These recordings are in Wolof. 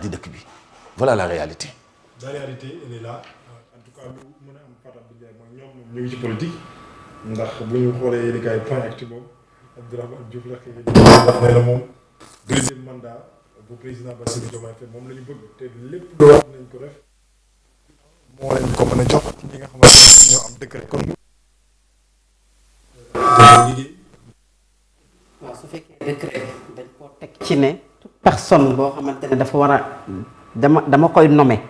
di dëkk bi voilà la réalité. la réalité elle est là en tout cas lu mën a am Fatou Abdou mooy ñoom ñu ngi ci politique ndax bu ñu xoolee yéen kay point actu boobu Abdourahmane Diouf la xëy na nee na moom deuxième mandat bu président Bassirou Diomaye Faye moom la ñu bëgg te lépp lu wax nañ ko def moo leen ko mën a jox ñi nga xamante ne ñoo am décret kon liggéey. waaw su fekkee décret dañ koo teg ci ne toute personne boo xamante ne dafa war a dama koy nommer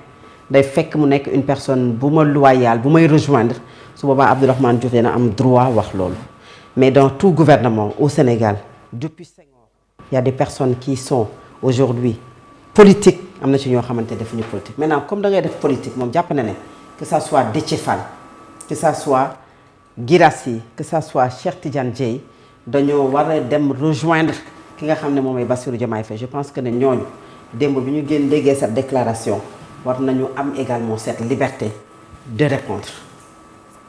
day fekk mu nekk une personne bu ma loyale bu may rejoindre su boobaa Abdourahmane Diouf dina am droit wax loolu mais dans tout gouvernement au Sénégal depuis Senghor il y a des personnes qui sont aujourd'hui politique am na ci ñoo xamante defuñu politique maintenant comme da ngay def politique moom jàpp na ne que ça soit Déthié Fall que ça soit Guirassy que ça soit Cheikh Tidiane Dièye dañoo war a dem rejoindre ki nga xam ne moom mooy Bassirou Diomaye Faye je pense que ne ñooñu démb bi ñu génn déggee cette déclaration war nañu am également cette liberté de répondre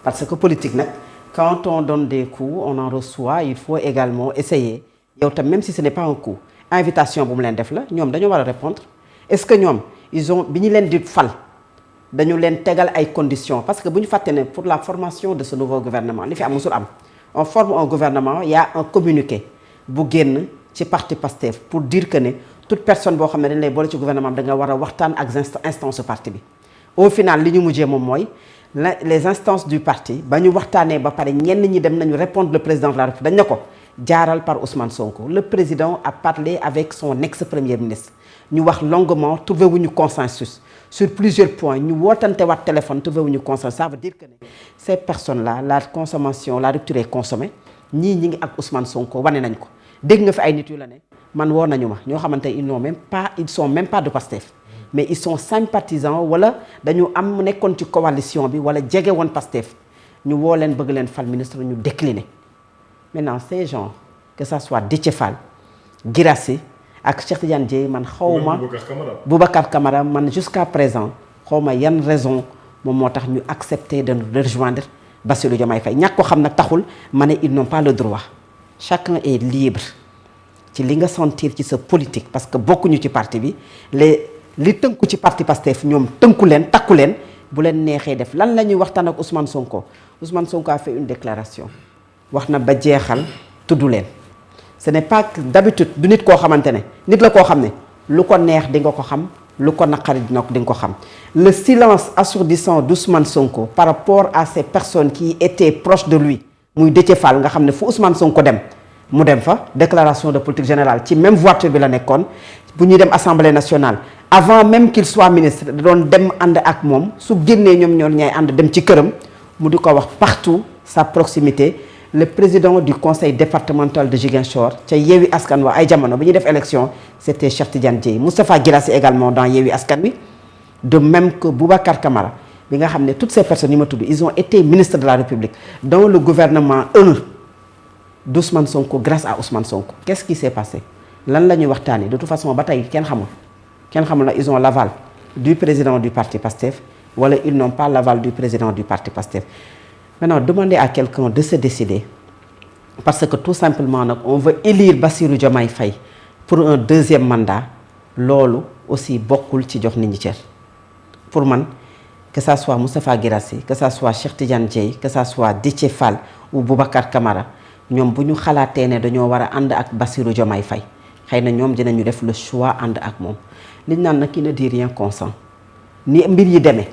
parce que politique nag quand on donne des coups on en reçoit il faut également essayer yow tam même si ce n'est pas un coup invitation bu mu leen def la ñoom dañoo war a répondre est-ce que ñoom ils ont bi ñu leen di fal dañu leen tegal ay conditions parce que bu ñu fàtte ne pour la formation de ce nouveau gouvernement li fi am musul am on forme un gouvernement il y a un communiqué bu génn ci parti Pastef pour dire que ne toute personne boo xam ne dañ lay boole ci gouvernement da nga war a waxtaan ak instance parti bi au final li ñu mujjee moom mooy les instances du parti ba ñu waxtaanee ba pare ñenn ñi dem nañu répondre le président de la République dañ ne ko jaaral par Ousmane Sonko le président a parlé avec son ex-premier ministre ñu wax longuement trouvé wuñu consensus sur plusieurs points ñu wootante waat téléphone trouvé wuñu consensus ça veut dire que ne ces personnes là la consommation la rupture est consommée ñii ñi ngi ak Ousmane Sonko wane nañ ko dégg nga fi ay nit yu la ne man woo nañu ma ñoo xamante ils sont même pas de Pastef mais ils sont sympathisants wala dañu am nekkoon ci coalition bi wala jege woon Pastef ñu woo leen bëgg leen fal ministre ñu décliner maintenant ces gens que ça soit Déthié Fall Guirassy ak Cheikh Tidiane Dièye man xawma Boubacar Camara man jusqu'à présent xawma yan raison moom moo tax ñu accepter de rejoindre Bassirou Diomaye Faye ñàkk ko xam nag taxul ma ne ils n'ont pas le droit chacun est libre ci li nga sentir ci sa politique parce que bokkuñu ci parti bi li tënku ci parti Pastef ñoom tënku leen takku leen bu leen neexee def lan la ñuy waxtaan ak Ousmane Sonko a fait une déclaration wax na ba jeexal tudd leen ce n'est pas que d'habitude du nit koo xamante ne nit la koo xam ne lu ko neex di nga ko xam lu ko naqari di nga ko xam le silence assourdissant d'Ousmane Sonko par rapport à ces personnes qui étaient proches de lui muy Déthié Fall nga xam ne fu Ousmane Sonko dem mu dem fa déclaration de politique générale ci même voiture bi la nekkoon bu ñuy dem assemblée nationale avant même qu'il soit ministre da doon dem ànd ak moom su génnee ñoom ñoo ñaay ànd dem ci këram mu di ko wax partout sa proximité le président du conseil départemental de Ziguinchor ca Yewwi Askan Wi ay jamono bi ñuy def élection c'était Cheikh Tidiane Dièye Moustapha Guirassy également dans Yewwi Askan Wi de même que Boubacar Camara bi nga xam ne toutes ces personnes yi ma tudd ils ont été ministres de la République dans le gouvernement d'Ousmane Sonko grâce à Ousmane Sonko qu'est-ce qui s'est passé lan la ñuy waxtaanee de toute façon ba tey kenn xamul na ils ont l'aval du président du parti Pastef wala ils n'ont pas l'aval du président du parti Pastef maintenant demander à quelqu'un de se décider parce que tout simplement nag on veut élire Bassirou Diomaye Faye pour un deuxième mandat loolu aussi bokkul ci jox nit ñi cër pour man que ça soit Moustapha Guirassy que ça soit Cheikh Tidiane Dièye que ça soit Déthié Fall ou Boubacar Camara ñoom bu ñu xalaatee ne dañoo war a ànd ak Bassirou Diomaye Faye xëy na ñoom dinañu def le choix ànd ak moom liñ naan nag qui ne dit rien consent ni mbir yi demee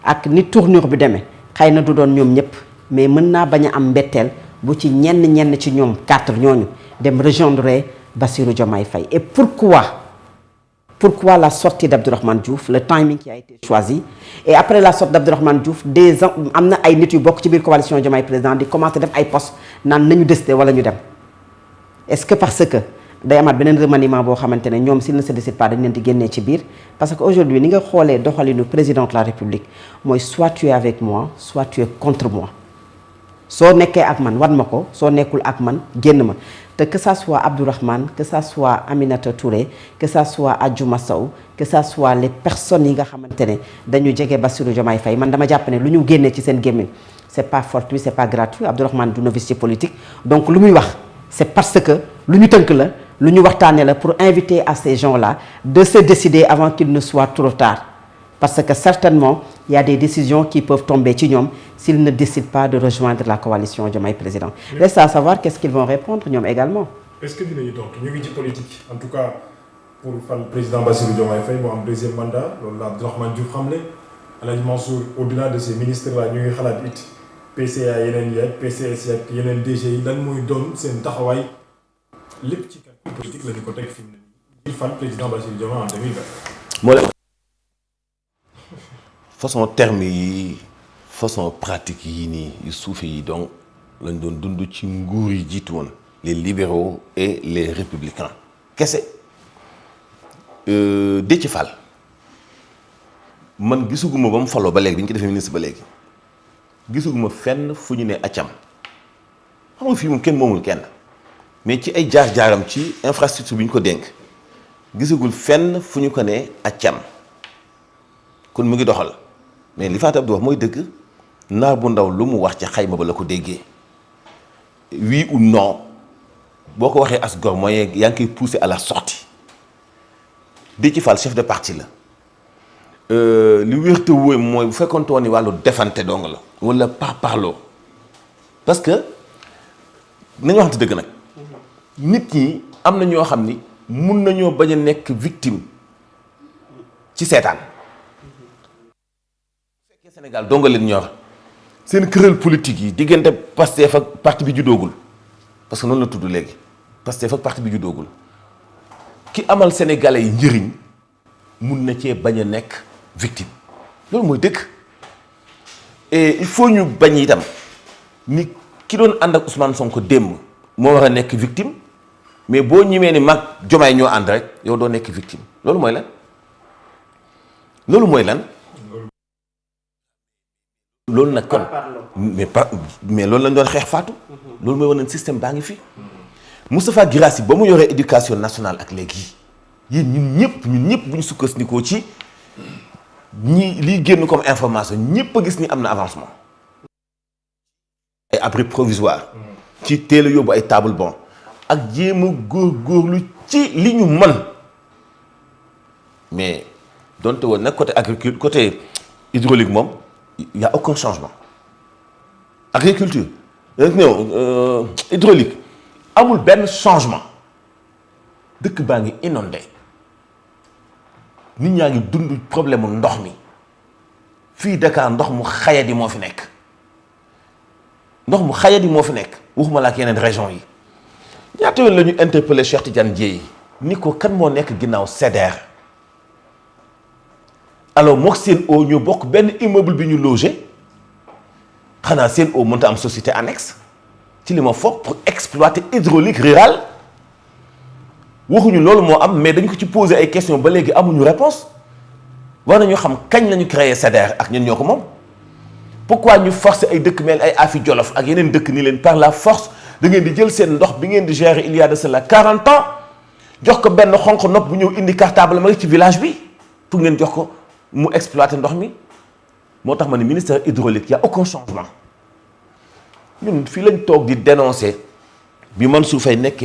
ak ni tournure bi demee xëy na du doon ñoom ñëpp mais mën naa bañ a am mbetteel bu ci ñenn ci ñoom 4 ñooñu dem rejoindre Bassirou Diomaye Faye et pourquoi la sortie d'Abdourahmane Diouf le timing qui a été choisi et après la sortie d'Abdourahmane Diouf am na ay nit yu bokk ci biir coalition Diomaye président di commencer def ay poste naan nañu décider wala ñu dem est-ce que parce que day amaat beneen remaniement boo xamante ne ñoom s'ils ne se décident pas dañ leen di génnee ci biir parce que aujourd'hui ni nga xoolee doxalinu président de la République mooy soit tu es avec moi soit tu es contre moi soo nekkee ak man wan ma ko soo nekkul ak man génn ma te que ça soit Abdourahmane que ça soit Aminata Touré que ça soit Adjouma Sow que ça soit les personnes yi nga xamante ne dañu jege Bassirou Diomaye Faye man dama jàpp ne lu ñu génnee ci seen gémmiñ c'est pas fortuit c'est pas gratuit Abdourahmane du novice ci politique donc lu muy wax c'est parce que lu ñu tënk la lu ñu waxtaanee la pour inviter à ces gens-là de se décider avant qu'il ne soit trop tard. Parce que certainement, il y a des décisions qui peuvent tomber ci ñoom s'ils ne décident pas de rejoindre la coalition Diomaye Président. Reste à savoir qu'est-ce qu'ils vont répondre ñoom également. Est-ce que dinañu tontu ñu ngi ci politique en tout cas pour fal président Bassirou Diomaye Faye mu am deuxième mandat loolu la Abdourahmane Diouf xamle Alhaji Mansour au-delà de ces ministres là ñu ngi xalaat it PCA yeneen yi ak PCS yi ak yeneen DG yi lan mooy doon seen taxawaay lépp ci calcul politique la ñu ko teg fi mu ne nii fal président Bassirou Diomaye en 2020. moo la façon terme yi façon pratique yi nii yu suufe yi donc lañ doon dund ci nguur yi jiitu woon les libéraux et les républicains kese Déthié Fall man gisuguma ba mu faloo ba léegi bi ñu ko defee ministre ba léegi gisuguma fenn fu ñu ne accam xam nga fii moom kenn moomul kenn mais ci ay jaar-jaaram ci infrastructure bi ñu ko dénk gisagul fenn fu ñu ko ne accam kon mu ngi doxal mais li Fatou Abdou wax mooy dëgg naar bu ndaw lu mu wax ca xayma ba la ko déggee oui ou non boo ko waxee as gor mooy yaa ngi koy pousser à la sortie Déthié Fall chef de parti la li wér te wóoy mooy bu fekkoon ni wàllu defante dong la wala par parloo parce que nañu waxante dëgg nag nit ñi am na ñoo xam ni mun nañoo bañ a nekk victime ci seetaan bu fekkee Sénégal dong leen ñor seen kuréel politique yi diggante Pastef ak parti bi juddoogul parce que noonu la tudd léegi Pastef ak parti bi juddoogul ki amal sénégalais yi njëriñ mun na cee bañ a nekk victime loolu mooy dëgg et il faut ñu bañ itam ni ki doon ànd ak Ousmane Sonko démb moo war a nekk victime mais boo ñimee ni mag Diomaye ñoo ànd rek yow doo nekk victime loolu mooy lan loolu mooy lan loolu nag kon mais loolu lañ doon xeex Fatou loolu mooy wane système baa ngi fi Moustapha Guirassy ba mu yoree éducation nationale ak léegi yéen ñun ñëpp bu ñu sukkandikoo ci ñi liy génn comme information ñëpp a gis ni am na avancement ay abri provisoire ci teel a yóbbu ay table bon ak jéem a góorgóorlu ci li ñu mën mais donte woon nag côté agriculture côté hydraulique moom y a aucun changement agriculture non hydraulique amul benn changement dëkk baa ngi inondé nit ñaa ngi dund problème mu ndox mi fii Dakar ndox mu xayadi moo fi nekk waxuma la ak yeneen région yi ñaata yoon la ñu interpellé Cheikh Tidiane Dièye ni ko kan moo nekk ginnaaw SEDER alors mook Sen'Eau ñoo bokk benn immeuble bi ñu logé xanaa Sen'Eau mënta am société annexe ci li ma foog pour exploiter hydraulique rural waxuñu loolu moo am mais dañ ko ci poser ay questions ba léegi amuñu réponse war nañu xam kañ la ñu créé SEDER ak ñun ñoo ko moom pourquoi ñu forcer ay dëkk mel ay Afi Jolof ak yeneen dëkk ni leen par la force da ngeen di jël seen ndox bi ngeen di gérer il y a de cela 40 ans jox ko benn xonq nopp bu ñëw indi cartable ma ci village bi pour ngeen jox ko mu exploiter ndox mi moo tax ma ne ministère hydraulique y a aucun changement ñun fii lañ toog di dénoncer bi Mansour Faye nekkee